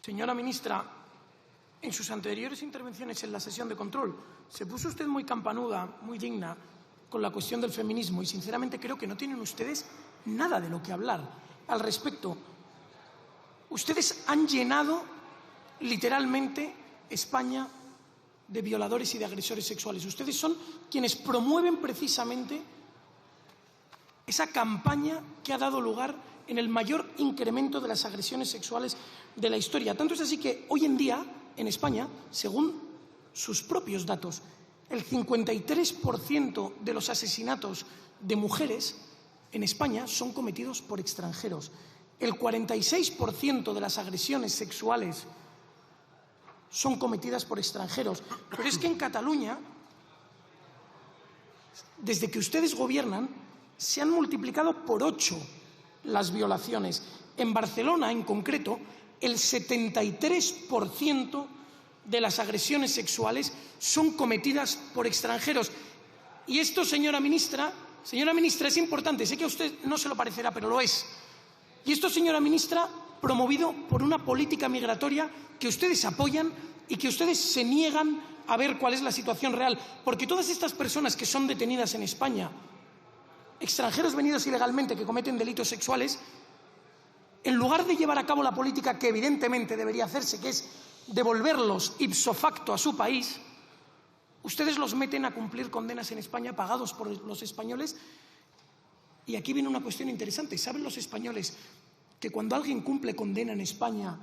Señora ministra, en sus anteriores intervenciones en la sesión de control se puso usted muy campanuda, muy digna con la cuestión del feminismo y sinceramente creo que no tienen ustedes nada de lo que hablar al respecto. Ustedes han llenado literalmente España de violadores y de agresores sexuales. Ustedes son quienes promueven precisamente esa campaña que ha dado lugar en el mayor incremento de las agresiones sexuales de la historia. Tanto es así que hoy en día, en España, según sus propios datos, el 53% de los asesinatos de mujeres en España son cometidos por extranjeros. El 46% de las agresiones sexuales son cometidas por extranjeros. Pero es que en Cataluña, desde que ustedes gobiernan, se han multiplicado por 8 las violaciones. En Barcelona, en concreto, el 73% de las agresiones sexuales son cometidas por extranjeros. Y esto, señora ministra, es importante. Sé que a usted no se lo parecerá, pero lo es. Y esto, señora ministra, promovido por una política migratoria que ustedes apoyan y que ustedes se niegan a ver cuál es la situación real. Porque todas estas personas que son detenidas en España, extranjeros venidos ilegalmente que cometen delitos sexuales, en lugar de llevar a cabo la política que evidentemente debería hacerse, que es devolverlos ipso facto a su país, ustedes los meten a cumplir condenas en España pagados por los españoles. Y aquí viene una cuestión interesante. ¿Saben los españoles que cuando alguien cumple condena en España,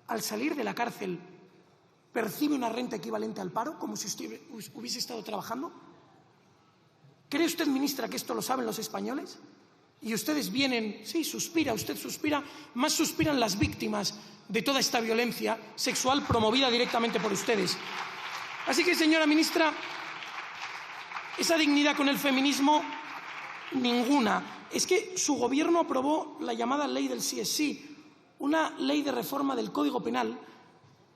al salir de la cárcel, percibe una renta equivalente al paro, como si usted hubiese estado trabajando? ¿Cree usted, ministra, que esto lo saben los españoles? Y ustedes vienen, sí, suspira, usted suspira, más suspiran las víctimas de toda esta violencia sexual promovida directamente por ustedes. Así que, señora ministra, esa dignidad con el feminismo, ninguna. Es que su gobierno aprobó la llamada ley del sí es sí, una ley de reforma del Código Penal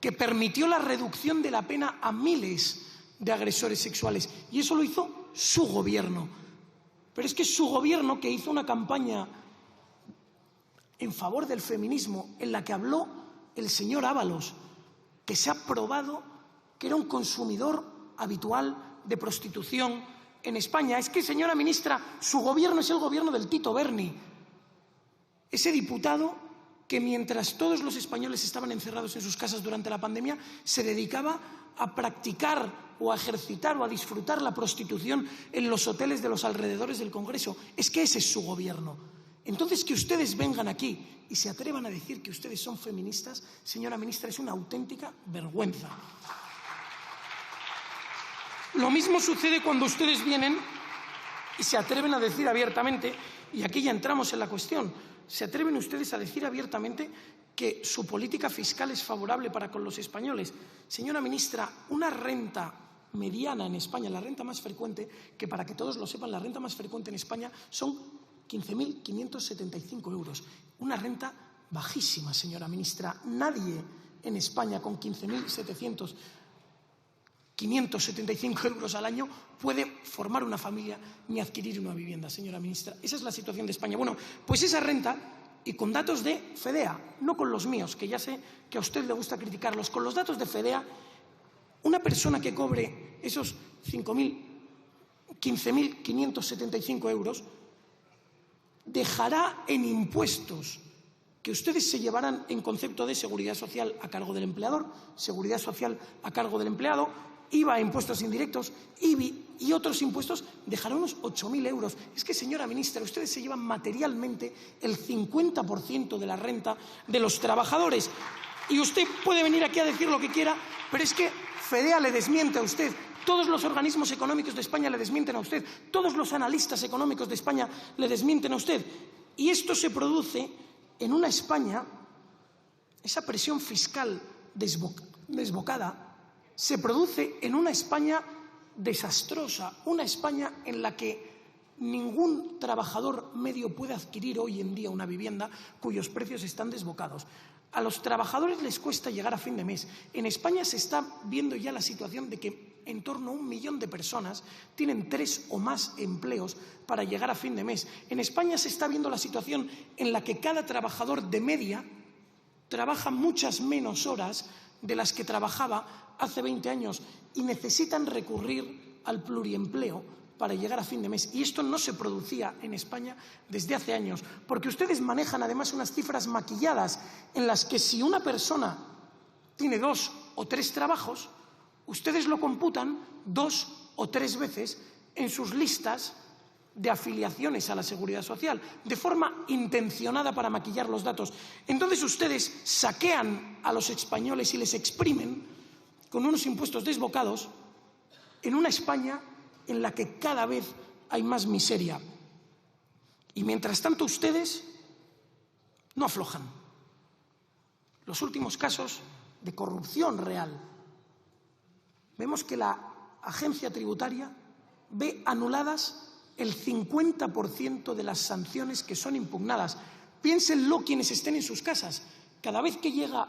que permitió la reducción de la pena a miles de agresores sexuales. Y eso lo hizo su gobierno. Pero es que su gobierno, que hizo una campaña en favor del feminismo en la que habló el señor Ábalos, que se ha probado que era un consumidor habitual de prostitución en España. Es que, señora ministra, su gobierno es el gobierno del Tito Berni, ese diputado que mientras todos los españoles estaban encerrados en sus casas durante la pandemia, se dedicaba a practicar o a ejercitar o a disfrutar la prostitución en los hoteles de los alrededores del Congreso. Es que ese es su gobierno. Entonces, que ustedes vengan aquí y se atrevan a decir que ustedes son feministas, señora ministra, es una auténtica vergüenza. Lo mismo sucede cuando ustedes vienen y se atreven a decir abiertamente, y aquí ya entramos en la cuestión, se atreven ustedes a decir abiertamente que su política fiscal es favorable para con los españoles. Señora ministra, una renta mediana en España, la renta más frecuente, que para que todos lo sepan, la renta más frecuente en España son 15.575 euros. Una renta bajísima, señora ministra. Nadie en España con 575 euros al año puede formar una familia ni adquirir una vivienda, señora ministra. Esa es la situación de España. Bueno, pues esa renta, y con datos de FEDEA, no con los míos, que ya sé que a usted le gusta criticarlos, con los datos de FEDEA, una persona que cobre esos 15.575 euros dejará en impuestos que ustedes se llevarán en concepto de seguridad social a cargo del empleador, seguridad social a cargo del empleado, IVA, impuestos indirectos, IBI y otros impuestos, dejará unos 8.000 euros. Es que, señora ministra, ustedes se llevan materialmente el 50% de la renta de los trabajadores. Y usted puede venir aquí a decir lo que quiera, pero es que FEDEA le desmiente a usted, todos los organismos económicos de España le desmienten a usted, todos los analistas económicos de España le desmienten a usted. Y esto se produce en una España, esa presión fiscal desbocada, se produce en una España desastrosa, una España en la que ningún trabajador medio puede adquirir hoy en día una vivienda cuyos precios están desbocados. A los trabajadores les cuesta llegar a fin de mes. En España se está viendo ya la situación de que en torno a 1 millón de personas tienen 3 o más empleos para llegar a fin de mes. En España se está viendo la situación en la que cada trabajador de media trabaja muchas menos horas de las que trabajaba hace 20 años y necesitan recurrir al pluriempleo para llegar a fin de mes. Y esto no se producía en España desde hace años, porque ustedes manejan además unas cifras maquilladas en las que si una persona tiene 2 o 3 trabajos, ustedes lo computan 2 o 3 veces en sus listas de afiliaciones a la Seguridad Social, de forma intencionada para maquillar los datos. Entonces ustedes saquean a los españoles y les exprimen con unos impuestos desbocados en una España en la que cada vez hay más miseria. Y mientras tanto ustedes no aflojan. Los últimos casos de corrupción real. Vemos que la agencia tributaria ve anuladas el 50% de las sanciones que son impugnadas. Piénsenlo quienes estén en sus casas. Cada vez que llega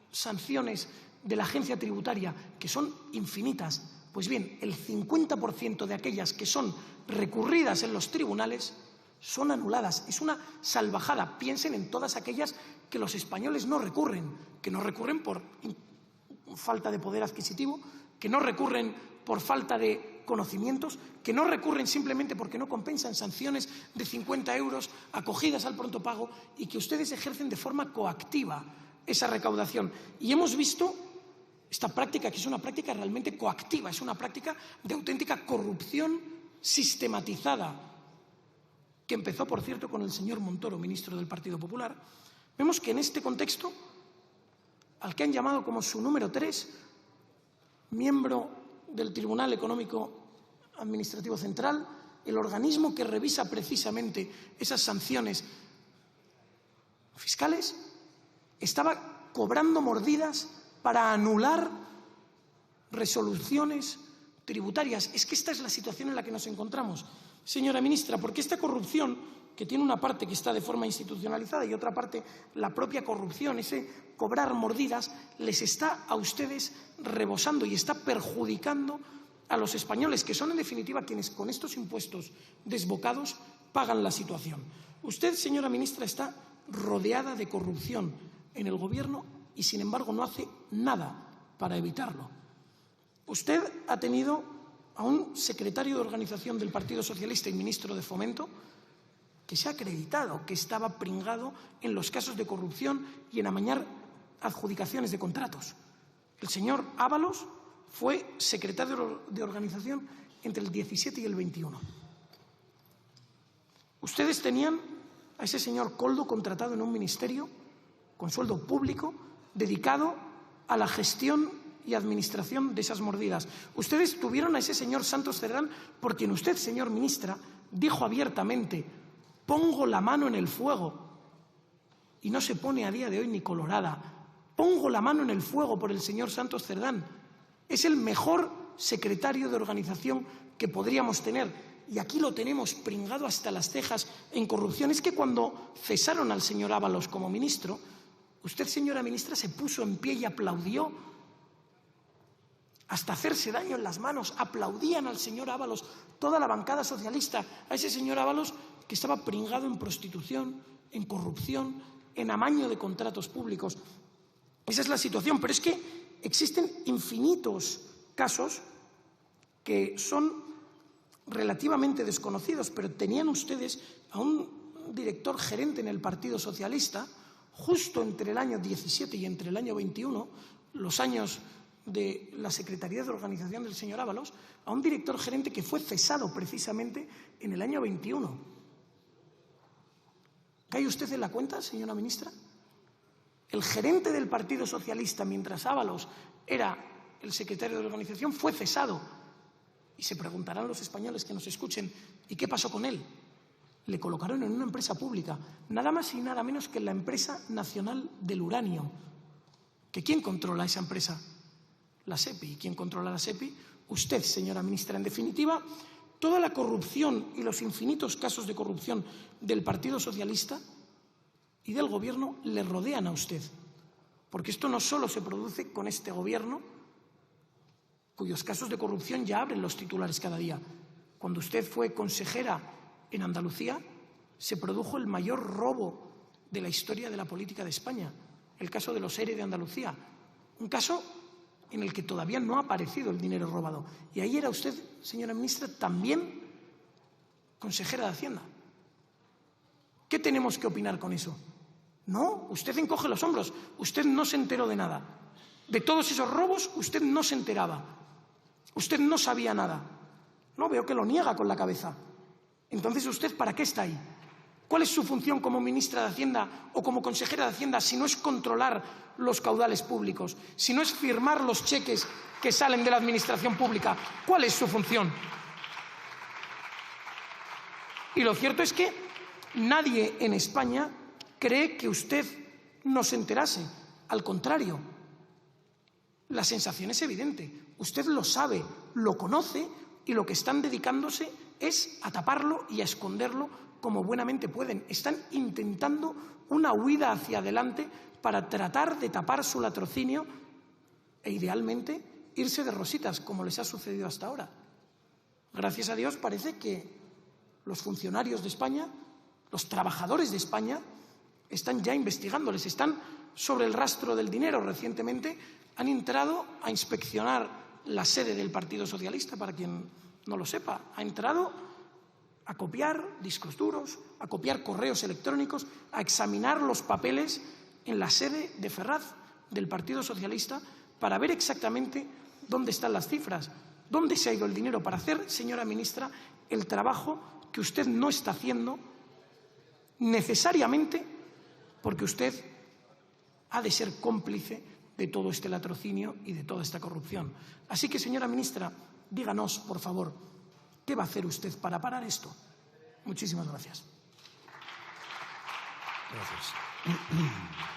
sanciones de la agencia tributaria, que son infinitas, pues bien, el 50% de aquellas que son recurridas en los tribunales son anuladas. Es una salvajada. Piensen en todas aquellas que los españoles no recurren, que no recurren por falta de poder adquisitivo, que no recurren por falta de conocimientos, que no recurren simplemente porque no compensan sanciones de 50 euros acogidas al pronto pago y que ustedes ejercen de forma coactiva esa recaudación. Y hemos visto esta práctica, que es una práctica realmente coactiva, es una práctica de auténtica corrupción sistematizada, que empezó, por cierto, con el señor Montoro, ministro del Partido Popular. Vemos que en este contexto, al que han llamado como su número 3, miembro del Tribunal Económico Administrativo Central, el organismo que revisa precisamente esas sanciones fiscales, estaba cobrando mordidas para anular resoluciones tributarias. Es que esta es la situación en la que nos encontramos, señora ministra, porque esta corrupción, que tiene una parte que está de forma institucionalizada y otra parte la propia corrupción, ese cobrar mordidas, les está a ustedes rebosando y está perjudicando a los españoles, que son en definitiva quienes con estos impuestos desbocados pagan la situación. Usted, señora ministra, está rodeada de corrupción en el Gobierno y, sin embargo, no hace nada para evitarlo. Usted ha tenido a un secretario de organización del Partido Socialista y ministro de Fomento que se ha acreditado que estaba pringado en los casos de corrupción y en amañar adjudicaciones de contratos. El señor Ábalos fue secretario de organización entre el 17 y el 21. Ustedes tenían a ese señor Koldo contratado en un ministerio con sueldo público dedicado a la gestión y administración de esas mordidas. Ustedes tuvieron a ese señor Santos Cerdán, por quien usted, señor ministra, dijo abiertamente: pongo la mano en el fuego, y no se pone a día de hoy ni colorada. Pongo la mano en el fuego por el señor Santos Cerdán. Es el mejor secretario de organización que podríamos tener. Y aquí lo tenemos pringado hasta las cejas en corrupción. Es que cuando cesaron al señor Ábalos como ministro, usted, señora ministra, se puso en pie y aplaudió hasta hacerse daño en las manos. Aplaudían al señor Ábalos, toda la bancada socialista, a ese señor Ábalos que estaba pringado en prostitución, en corrupción, en amaño de contratos públicos. Esa es la situación, pero es que existen infinitos casos que son relativamente desconocidos, pero tenían ustedes a un director gerente en el Partido Socialista, justo entre el año 17 y entre el año 21, los años de la Secretaría de Organización del señor Ábalos, a un director gerente que fue cesado precisamente en el año 21. ¿Cae usted en la cuenta, señora ministra? El gerente del Partido Socialista, mientras Ábalos era el secretario de organización, fue cesado. Y se preguntarán los españoles que nos escuchen: ¿y qué pasó con él? Le colocaron en una empresa pública, nada más y nada menos que en la Empresa Nacional del Uranio. ¿Que quién controla esa empresa? La SEPI. ¿Y quién controla la SEPI? Usted, señora ministra. En definitiva, toda la corrupción y los infinitos casos de corrupción del Partido Socialista y del Gobierno le rodean a usted. Porque esto no solo se produce con este Gobierno, cuyos casos de corrupción ya abren los titulares cada día. Cuando usted fue consejera en Andalucía, se produjo el mayor robo de la historia de la política de España. el caso de los ERE de Andalucía, un caso en el que todavía no ha aparecido el dinero robado. Y ahí era usted, señora ministra, también consejera de Hacienda. ¿Qué tenemos que opinar con eso? No, usted encoge los hombros. Usted no se enteró de nada. De todos esos robos, usted no se enteraba. Usted no sabía nada. No, veo que lo niega con la cabeza. Entonces, ¿usted para qué está ahí? ¿Cuál es su función como ministra de Hacienda o como consejera de Hacienda si no es controlar los caudales públicos, si no es firmar los cheques que salen de la administración pública? ¿Cuál es su función? Y lo cierto es que nadie en España cree que usted no se enterase. Al contrario, la sensación es evidente. Usted lo sabe, lo conoce y lo que están dedicándose es a taparlo y a esconderlo como buenamente pueden. Están intentando una huida hacia adelante para tratar de tapar su latrocinio e, idealmente, irse de rositas, como les ha sucedido hasta ahora. Gracias a Dios parece que los funcionarios de España, los trabajadores de España, están ya investigándoles, están sobre el rastro del dinero. Recientemente han entrado a inspeccionar la sede del Partido Socialista, para quien no lo sepa. Ha entrado a copiar discos duros, a copiar correos electrónicos, a examinar los papeles en la sede de Ferraz del Partido Socialista para ver exactamente dónde están las cifras, dónde se ha ido el dinero, para hacer, señora ministra, el trabajo que usted no está haciendo necesariamente porque usted ha de ser cómplice de todo este latrocinio y de toda esta corrupción. Así que, señora ministra, díganos, por favor, ¿qué va a hacer usted para parar esto? Muchísimas gracias. Gracias.